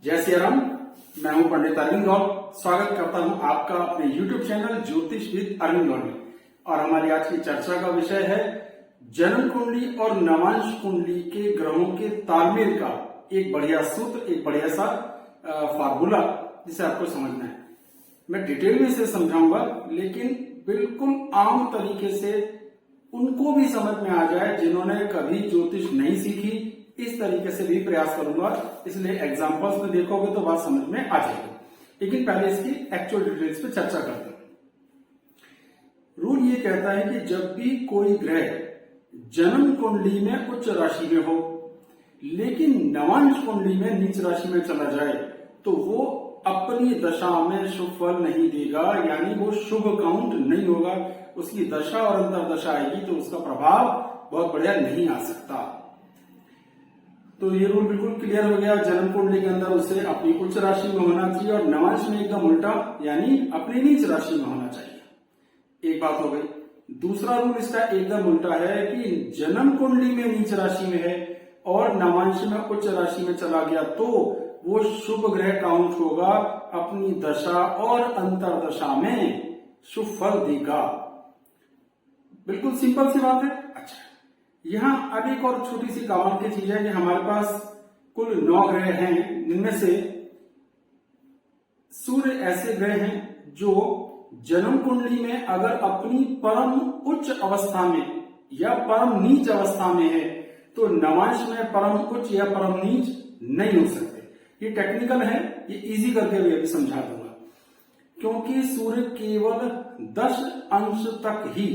जय श्री राम। मैं हूं पंडित अरविंद गौड़। स्वागत करता हूं आपका अपने YouTube चैनल ज्योतिष विद अरविंद गौड़ में। और हमारी आज की चर्चा का विषय है जन्म कुंडली और नवांश कुंडली के ग्रहों के तालमेल का एक बढ़िया सूत्र, एक बढ़िया सा फार्मूला जिसे आपको समझना है। मैं डिटेल में इसे समझाऊंगा, लेकिन बिल्कुल आम तरीके से उनको भी समझ में आ जाए जिन्होंने कभी ज्योतिष नहीं सीखी। इस तरीके से भी प्रयास करूंगा, इसलिए एग्जांपल्स में देखोगे तो बात समझ में आ जाएगी। लेकिन पहले इसकी एक्चुअल डिटेल्स पे चर्चा करते हैं। रूल ये कहता है कि जब भी कोई ग्रह जन्म कुंडली में उच्च राशि में हो लेकिन नवांश कुंडली में नीच राशि में चला जाए तो वो अपनी दशा में शुभ फल नहीं देगा, यानी वो शुभ काउंट नहीं होगा। उसकी दशा और अंतरदशा आएगी तो उसका प्रभाव बहुत बढ़िया नहीं आ सकता। तो ये रूल बिल्कुल क्लियर हो गया। जन्म कुंडली के अंदर उसे अपनी उच्च राशि में होना चाहिए और नवांश में एकदम उल्टा, यानी अपनी नीच राशि में होना चाहिए। एक बात हो गई। दूसरा रूल इसका एकदम उल्टा है कि जन्म कुंडली में नीच राशि में है और नवांश में उच्च राशि में चला गया तो वो शुभ ग्रह काउंट होगा, अपनी दशा और अंतरदशा में शुभ फल देगा। बिल्कुल सिंपल सी बात है। अच्छा, यहाँ अब एक और छोटी सी कमाल की चीज है कि हमारे पास कुल 9 ग्रह हैं, जिनमें से सूर्य ऐसे ग्रह हैं जो जन्म कुंडली में अगर अपनी परम उच्च अवस्था में या परम नीच अवस्था में है तो नवांश में परम उच्च या परम नीच नहीं हो सकते। ये टेक्निकल है, ये इजी करके भी अभी समझा दूंगा। क्योंकि सूर्य केवल 10 अंश तक ही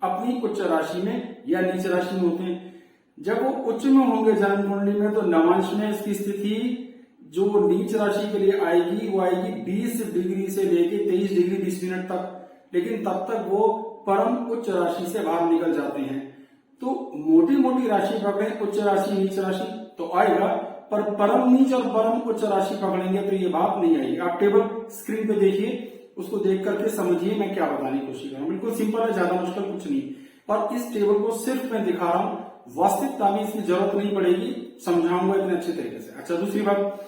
अपनी उच्च राशि में या नीच राशि में होते हैं। जब वो उच्च में होंगे जन्म कुंडली में तो नवांश में इसकी स्थिति जो नीच राशि के लिए आएगी वो आएगी 20 डिग्री से लेके 23 डिग्री 20 मिनट तक, लेकिन तब तक वो परम उच्च राशि से बाहर निकल जाते हैं। तो मोटी मोटी राशि पकड़े, उच्च राशि नीच राशि तो आएगा, पर परम नीच और परम उच्च राशि पकड़ेंगे तो ये बात नहीं आएगी। आप टेबल स्क्रीन पे देखिए, उसको देख करके समझिए मैं क्या बताने की कोशिश कर रहा हूँ। बिल्कुल सिंपल है, ज्यादा मुश्किल कुछ नहीं। और इस टेबल को सिर्फ मैं दिखा रहा हूँ, वास्तविकता में इसकी जरूरत नहीं पड़ेगी, समझाऊंगा इतने अच्छे तरीके से। अच्छा, दूसरी बात,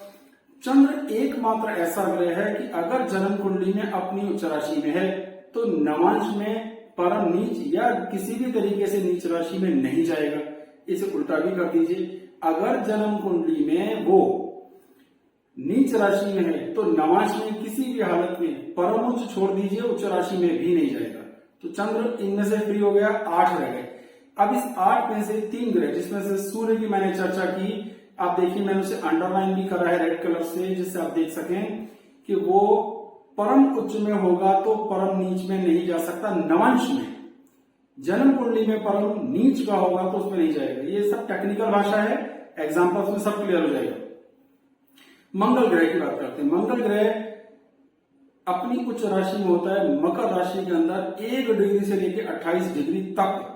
चंद्र एकमात्र ऐसा ग्रह है कि अगर जन्म कुंडली में अपनी उच्च राशि में है तो नवांश में परम नीच या किसी भी तरीके से नीच राशि में नहीं जाएगा। इसे उल्टा भी कर दीजिए, अगर जन्म कुंडली में वो नीच राशि में है तो नवांश में किसी भी हालत में परम उच्च छोड़ दीजिए, उच्च राशि में भी नहीं जाएगा। तो चंद्र इनमें से फ्री हो गया, 8 रह गए। अब इस 8 में से 3 ग्रह, जिसमें से सूर्य की मैंने चर्चा की, आप देखिए मैंने उसे अंडरलाइन भी करा है रेड कलर से, जिससे आप देख सकें कि वो परम उच्च में होगा तो परम नीच में नहीं जा सकता। नवांश में जन्म कुंडली में परम नीच का होगा तो उसमें नहीं जाएगा। ये सब टेक्निकल भाषा है, एग्जाम्पल्स में सब क्लियर हो जाएगा। मंगल ग्रह की बात करते हैं। मंगल ग्रह अपनी उच्च राशि में होता है मकर राशि के अंदर 1 डिग्री से लेकर 28 डिग्री तक,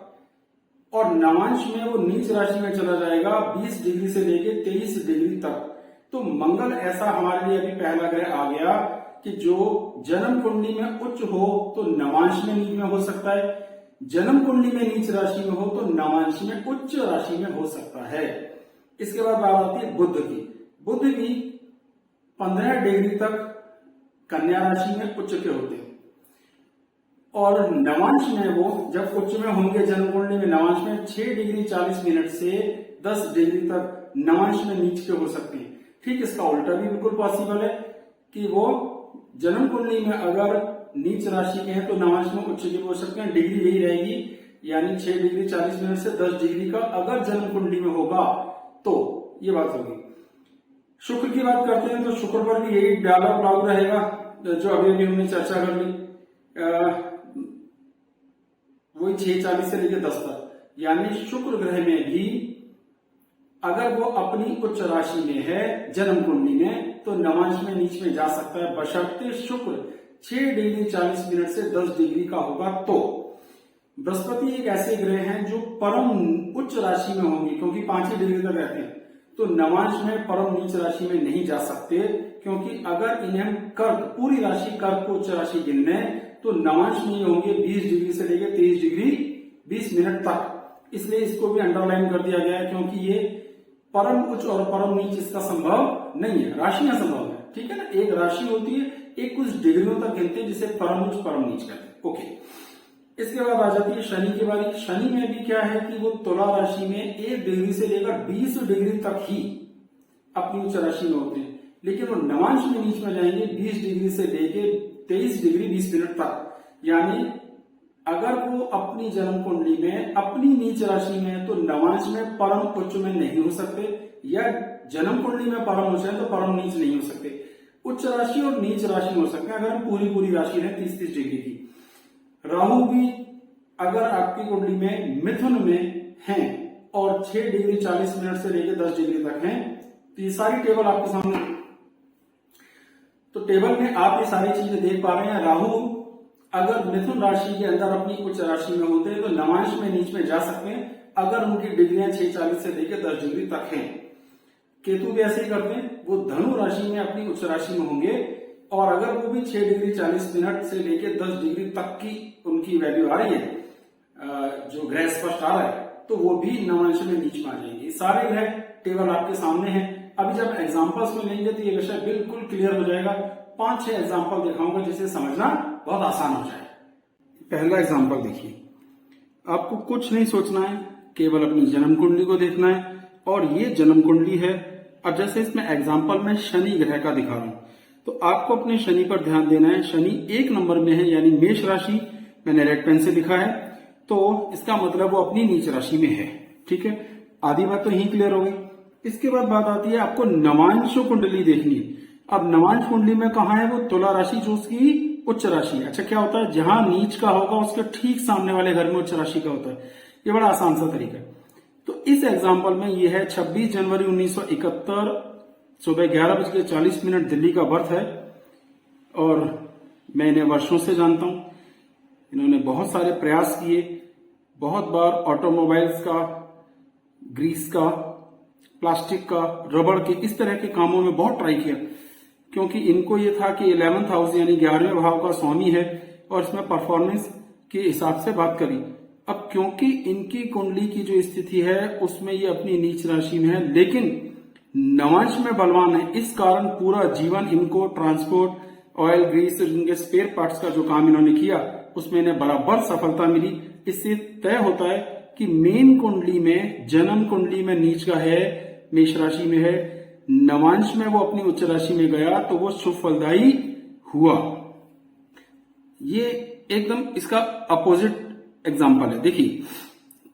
और नवांश में वो नीच राशि में चला जाएगा 20 डिग्री से लेकर 23 डिग्री तक। तो मंगल ऐसा हमारे लिए अभी पहला ग्रह आ गया कि जो जन्म कुंडली में उच्च हो तो नवांश में नीच में हो सकता है, जन्म कुंडली में नीच राशि में हो तो नवांश में उच्च राशि में हो सकता है। इसके बाद बात आती है बुध की। बुध भी 15 डिग्री तक कन्या राशि में उच्च के होते हैं और नवांश में वो जब उच्च में होंगे जन्म कुंडली में नवांश में 6 डिग्री 40 मिनट से 10 डिग्री तक नवांश में नीच के हो सकते हैं। ठीक इसका उल्टा भी बिल्कुल पॉसिबल है कि वो जन्म कुंडली में अगर नीच राशि के हैं तो नवांश में उच्च के हो सकते हैं। डिग्री यही रहेगी, यानी 6 डिग्री 40 मिनट से 10 डिग्री का अगर जन्म कुंडली में होगा तो ये बात होगी। शुक्र की बात करते हैं तो शुक्र पर भी यही डायलॉग लागू रहेगा जो अभी हमने चर्चा कर ली। वही 6:40 से लेकर 10 तक, यानी शुक्र ग्रह में भी अगर वो अपनी उच्च राशि में है जन्म कुंडली में तो नवांश में नीच में जा सकता है, बशर्ते शुक्र 6 डिग्री 40 मिनट से 10 डिग्री का होगा। तो बृहस्पति एक ऐसे ग्रह हैं जो परम उच्च राशि में होंगे, क्योंकि 5 ही डिग्री तक रहते हैं, तो नवांश में परम नीच राशि में नहीं जा सकते। क्योंकि अगर इन्हें हम कर्क, पूरी राशि कर्क को उच्च राशि गिनने तो नवांश में होंगे 20 डिग्री से लेकर 23 डिग्री 20 मिनट तक। इसलिए इसको भी अंडरलाइन कर दिया गया है, क्योंकि ये परम उच्च और परम नीच इसका संभव नहीं है, राशियां संभव है, ठीक है ना। एक राशि होती है, एक कुछ डिग्रियों तक गिनते हैं जिसे परम उच्च परम नीच कहते हैं। ओके, इसके बाद आ जाती है शनि की बारी। शनि में भी क्या है कि वो तुला राशि में 1 डिग्री से लेकर 20 डिग्री तक ही अपनी उच्च राशि में होते हैं, लेकिन वो नवांश में नीच में जाएंगे 20 डिग्री से लेके 23 डिग्री 20 मिनट तक। यानी अगर वो अपनी जन्म कुंडली में अपनी नीच राशि में तो नवांश में परम उच्च में नहीं हो सकते, या जन्म कुंडली में परम उच्च है तो परम नीच नहीं हो सकते। उच्च राशि और नीच राशि हो सकते हैं अगर हम पूरी राशि है 30-30 डिग्री की। राहु भी अगर आपकी कुंडली में मिथुन में है और 6 डिग्री 40 मिनट से लेकर 10 डिग्री तक है, तो ये सारी टेबल आपके सामने, तो टेबल में आप ये सारी चीजें देख पा रहे हैं। राहु अगर मिथुन राशि के अंदर अपनी उच्च राशि में होते हैं तो नवांश में नीच में जा सकते हैं अगर उनकी डिग्रियां 6:40 से लेकर 10 डिग्री तक हैं। केतु भी ऐसे ही करते हैं, वो धनु राशि में अपनी उच्च राशि में होंगे और अगर वो भी 6 डिग्री 40 मिनट से लेकर 10 डिग्री तक की उनकी वैल्यू आ रही है, जो ग्रह स्पष्ट आ रहा है, तो वो भी नवांश में नीच में आ जाएंगे। सारे ग्रह टेबल आपके सामने है। अभी जब एग्जांपल्स में लेंगे तो ये विषय बिल्कुल क्लियर हो जाएगा। 5-6 एग्जांपल दिखाऊंगा जिसे समझना बहुत आसान हो जाए। पहला एग्जांपल देखिए, आपको कुछ नहीं सोचना है, केवल अपनी जन्म कुंडली को देखना है और ये जन्म कुंडली है। अब जैसे इसमें एग्जांपल में शनि ग्रह का दिखा रहा हूं, तो आपको अपने शनि पर ध्यान देना है। शनि 1 नंबर में है, यानी मेष राशि, मैंने रेड पेन से लिखा है, तो इसका मतलब वो अपनी नीच राशि में है, ठीक है। आधी बात तो यही क्लियर हो गई। इसके बाद बात आती है आपको नवांश कुंडली देखनी है। अब नवांश कुंडली में कहा है, वो तुला राशि जो उसकी उच्च राशि है। अच्छा, क्या होता है, जहां नीच का होगा उसके ठीक सामने वाले घर में उच्च राशि का होता है। ये बड़ा आसान सा तरीका है। तो इस एग्जाम्पल में ये है 26 जनवरी 1971 सुबह 11:40 दिल्ली का बर्थ है और मैं इन्हें वर्षों से जानता हूं। इन्होंने बहुत सारे प्रयास किए, बहुत बार ऑटोमोबाइल्स का, ग्रीस का, प्लास्टिक का, रबड़ के, इस तरह के कामों में बहुत ट्राई किया, क्योंकि इनको ये था कि 11th हाउस यानी 11वें भाव का स्वामी है और इसमें परफॉर्मेंस के हिसाब से बात करी। अब क्योंकि इनकी कुंडली की जो स्थिति है उसमें ये अपनी नीच राशि में है, लेकिन नवांश में बलवान है, इस कारण पूरा जीवन इनको ट्रांसपोर्ट, ऑयल, ग्रीस, इनके स्पेयर पार्ट्स का जो काम इन्होंने किया उसमें इन्हें बराबर सफलता मिली। इससे तय होता है कि मेन कुंडली में, जन्म कुंडली में नीच का है, मेष राशि में है, नवांश में वो अपनी उच्च राशि में गया तो वो शुभ फलदायी हुआ। ये एकदम इसका अपोजिट एग्जाम्पल है। देखिए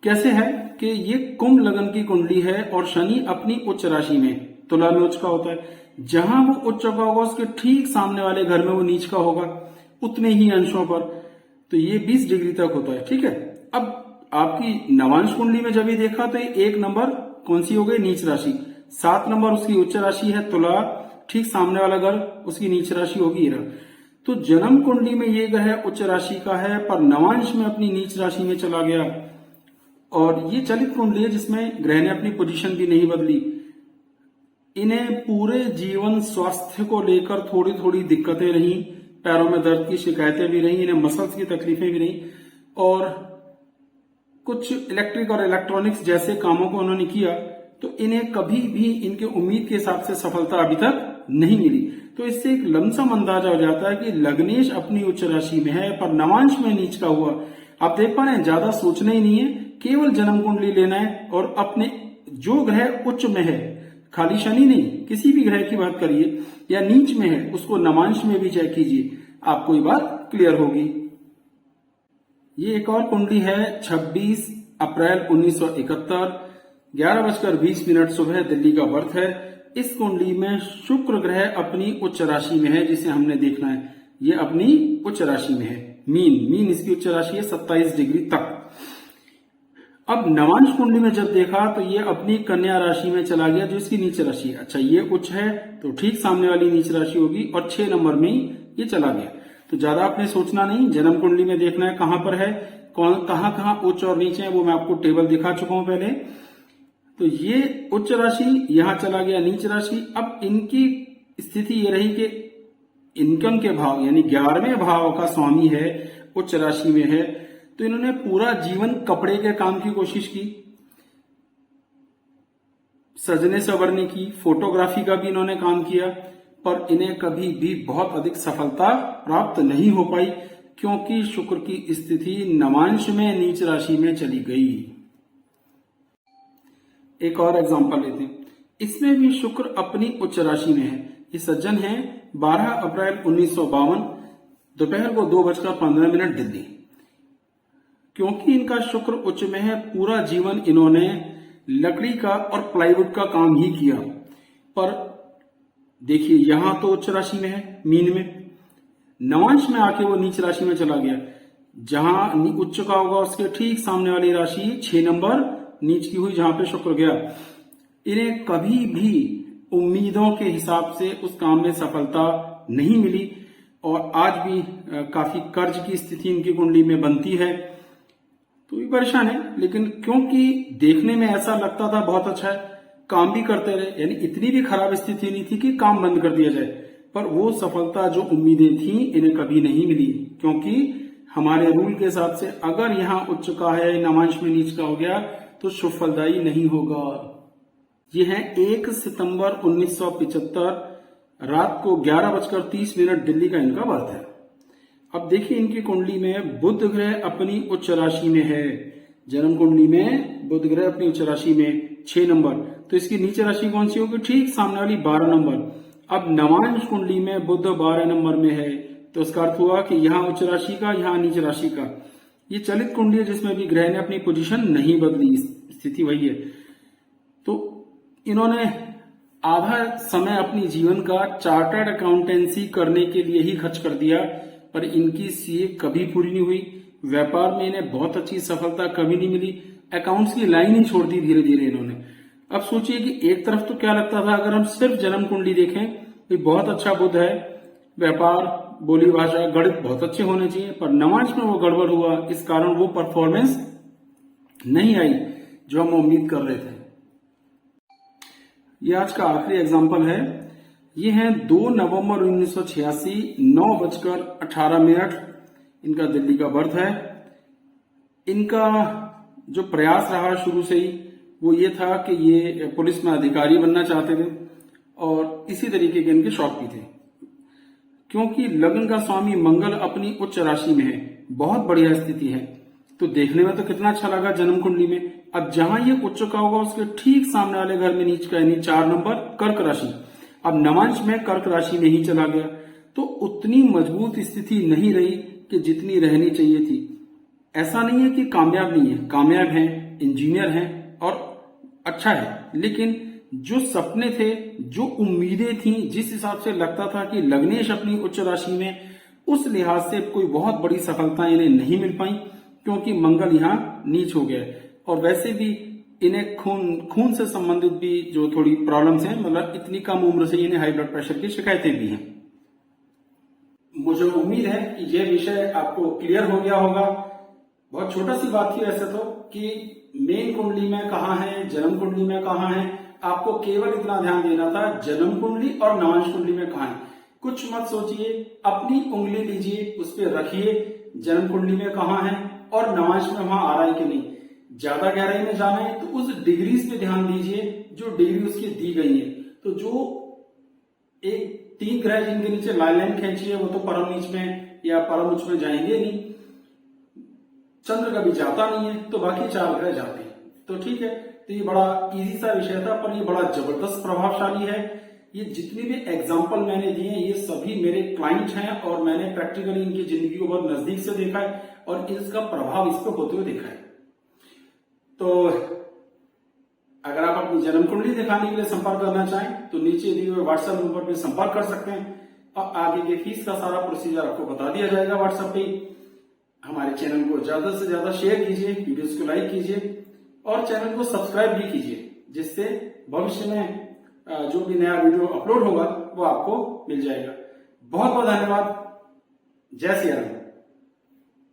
कैसे है कि ये कुंभ लगन की कुंडली है और शनि अपनी उच्च राशि में, तुला में उच्च का होता है, जहां वो उच्च का होगा उसके ठीक सामने वाले घर में वो नीच का होगा, उतने ही अंशों पर, तो ये 20 डिग्री तक होता है, ठीक है। अब आपकी नवांश कुंडली में जब ये देखा तो 1 नंबर कौन सी हो गई, नीच राशि। 7 नंबर उसकी उच्च राशि है तुला, ठीक सामने वाला घर उसकी नीच राशि होगी। तो जन्म कुंडली में ये ग्रह उच्च राशि का है पर नवांश में अपनी नीच राशि में चला गया, और ये चलित कुंडली है जिसमें ग्रह ने अपनी पोजीशन भी नहीं बदली। इन्हें पूरे जीवन स्वास्थ्य को लेकर थोड़ी थोड़ी दिक्कतें रही, पैरों में दर्द की शिकायतें भी रही, इन्हें मसल्स की तकलीफें भी रही, और कुछ इलेक्ट्रिक और इलेक्ट्रॉनिक्स जैसे कामों को उन्होंने किया, तो इन्हें कभी भी इनके उम्मीद के हिसाब से सफलता अभी तक नहीं मिली। तो इससे एक लमसम अंदाजा हो जाता है कि लग्नेश अपनी उच्च राशि में है पर नवांश में नीच का हुआ। आप देख पा रहे हैं, ज्यादा सोचना ही नहीं है, केवल जन्म कुंडली लेना है और अपने जो ग्रह उच्च में है, खाली शनि नहीं, किसी भी ग्रह की बात करिए या नीच में है उसको नवांश में भी चेक कीजिए, आपको ये बात क्लियर होगी। ये एक और कुंडली है 26 अप्रैल 1971 11:20 सुबह दिल्ली का बर्थ है। इस कुंडली में शुक्र ग्रह अपनी उच्च राशि में है, जिसे हमने देखना है। ये अपनी उच्च राशि में है, मीन इसकी उच्च राशि है 27 डिग्री तक। अब नवांश कुंडली में जब देखा तो ये अपनी कन्या राशि में चला गया जो इसकी नीच राशि है। अच्छा, ये उच्च है तो ठीक सामने वाली नीच राशि होगी और 6 नंबर में ही ये चला गया। तो ज्यादा आपने सोचना नहीं, जन्म कुंडली में देखना है कहां पर है, कहां उच्च और नीच है, वो मैं आपको टेबल दिखा चुका हूं पहले। तो ये उच्च राशि यहां चला गया नीच राशि। अब इनकी स्थिति ये रही कि इनकम के भाव यानी 11वें भाव का स्वामी है, उच्च राशि में है, तो इन्होंने पूरा जीवन कपड़े के काम की कोशिश की, सजने संवरने की, फोटोग्राफी का भी इन्होंने काम किया, पर इन्हें कभी भी बहुत अधिक सफलता प्राप्त नहीं हो पाई, क्योंकि शुक्र की स्थिति नवांश में नीच राशि में चली गई। एक और एग्जांपल लेते हैं, इसमें भी शुक्र अपनी उच्च राशि में है। ये सज्जन है 12 अप्रैल 1952 दोपहर को 2:15 दिल्ली। क्योंकि इनका शुक्र उच्च में है, पूरा जीवन इन्होंने लकड़ी का और प्लाईवुड का काम ही किया। पर देखिए यहां तो उच्च राशि में है, मीन में, नवांश में आके वो नीच राशि में चला गया। जहां उच्च का होगा उसके ठीक सामने वाली राशि 6 नंबर नीच की हुई, जहां पे शुक्र गया। इन्हें कभी भी उम्मीदों के हिसाब से उस काम में सफलता नहीं मिली और आज भी काफी कर्ज की स्थिति इनकी कुंडली में बनती है, तो ये परेशान है। लेकिन क्योंकि देखने में ऐसा लगता था बहुत अच्छा है, काम भी करते रहे, यानी इतनी भी खराब स्थिति नहीं थी कि काम बंद कर दिया जाए, पर वो सफलता जो उम्मीदें थी इन्हें कभी नहीं मिली। क्योंकि हमारे रूल के हिसाब से अगर यहाँ उच्च का है, नवांश में नीच का हो गया, तो शुभ फलदायी नहीं होगा। ये है 1 सितंबर 1975 रात को 11:30 दिल्ली का इनका बर्थ है। अब देखिए इनकी कुंडली में बुध ग्रह अपनी उच्च राशि में है। जन्म कुंडली में बुध ग्रह अपनी उच्च राशि में 6 नंबर, तो इसकी नीच राशि कौन सी होगी? ठीक सामने वाली 12 नंबर। अब नवांश कुंडली में बुध 12 नंबर में है, तो इसका अर्थ हुआ कि यहाँ उच्च राशि का, यहाँ नीच राशि का। ये चलित कुंडली है जिसमें भी ग्रह ने अपनी पोजीशन नहीं बदली, स्थिति वही है। तो इन्होंने आधा समय अपनी जीवन का चार्टर्ड अकाउंटेंसी करने के लिए ही खर्च कर दिया, पर इनकी सीए कभी पूरी नहीं हुई। व्यापार में इन्हें बहुत अच्छी सफलता कभी नहीं मिली, अकाउंट्स की लाइन ही छोड़ दी धीरे धीरे इन्होंने। अब सोचिए कि एक तरफ तो क्या लगता था, अगर हम सिर्फ जन्म कुंडली देखें तो बहुत अच्छा बुध है, व्यापार, बोली भाषा, गणित बहुत अच्छे होने चाहिए, पर नवांश में वो गड़बड़ हुआ, इस कारण वो परफॉर्मेंस नहीं आई जो हम उम्मीद कर रहे थे। ये आज का आखिरी एग्जाम्पल है। ये है 2 नवंबर 1986 9:18 इनका दिल्ली का बर्थ है। इनका जो प्रयास रहा शुरू से ही वो ये था कि ये पुलिस में अधिकारी बनना चाहते थे और इसी तरीके के इनके शौक भी थे। क्योंकि लग्न का स्वामी मंगल अपनी उच्च राशि में है, बहुत बढ़िया स्थिति है, तो देखने में तो कितना अच्छा लगा जन्म कुंडली में। अब जहां ये उच्च का होगा उसके ठीक सामने वाले घर में नीच का, यानी 4 नंबर कर्क राशि। अब नवांश में कर्क राशि में ही चला गया, तो उतनी मजबूत स्थिति नहीं रही कि जितनी रहनी चाहिए थी। ऐसा नहीं है कि कामयाब नहीं है, कामयाब है, इंजीनियर है और अच्छा है, लेकिन जो सपने थे, जो उम्मीदें थी, जिस हिसाब से लगता था कि लग्नेश अपनी उच्च राशि में, उस लिहाज से कोई बहुत बड़ी सफलता इन्हें नहीं मिल पाई, क्योंकि मंगल यहाँ नीच हो गया। और वैसे भी इन्हें खून से संबंधित भी जो थोड़ी प्रॉब्लम्स हैं, मतलब इतनी कम उम्र से इन्हें हाई ब्लड प्रेशर की शिकायतें भी हैं। मुझे उम्मीद है कि यह विषय आपको क्लियर हो गया होगा। बहुत छोटा सी बात थी वैसे तो, कि मेन कुंडली में कहाँ है, जन्म कुंडली में कहाँ है, आपको केवल इतना ध्यान देना था जन्म कुंडली और नवांश कुंडली में कहाँ है। कुछ मत सोचिए, अपनी उंगली लीजिए, उस पर रखिए जन्म कुंडली में कहाँ है और नवांश में वहां आ रहा है कि नहीं। ज्यादा गहराई में जाना है तो उस डिग्रीज पे ध्यान दीजिए जो डिग्री उसकी दी गई है। तो जो एक 3 ग्रह जिनके नीचे लाइन खींची है वो तो परम नीच में या परम उच्च में जाएंगे नहीं, चंद्र कभी जाता नहीं है, तो बाकी 4 ग्रह जाते हैं, तो ठीक है। तो ये बड़ा इजी सा विषय था, पर ये बड़ा जबरदस्त प्रभावशाली है। ये जितने भी एग्जाम्पल मैंने दिए हैं ये सभी मेरे क्लाइंट हैं और मैंने प्रैक्टिकली इनकी जिंदगी को बहुत नजदीक से देखा है और इसका प्रभाव इस पर होते हुए देखा है। तो अगर आप अपनी जन्म कुंडली दिखाने के लिए संपर्क करना चाहें तो नीचे दिए हुए व्हाट्सएप नंबर पर संपर्क कर सकते हैं और आगे के फीस का सारा प्रोसीजर आपको बता दिया जाएगा व्हाट्सएप पे। हमारे चैनल को ज्यादा से ज्यादा शेयर कीजिए, वीडियोस को लाइक कीजिए और चैनल को सब्सक्राइब भी कीजिए, जिससे भविष्य में जो भी नया वीडियो अपलोड होगा वो आपको मिल जाएगा। बहुत बहुत धन्यवाद। जय श्री राम।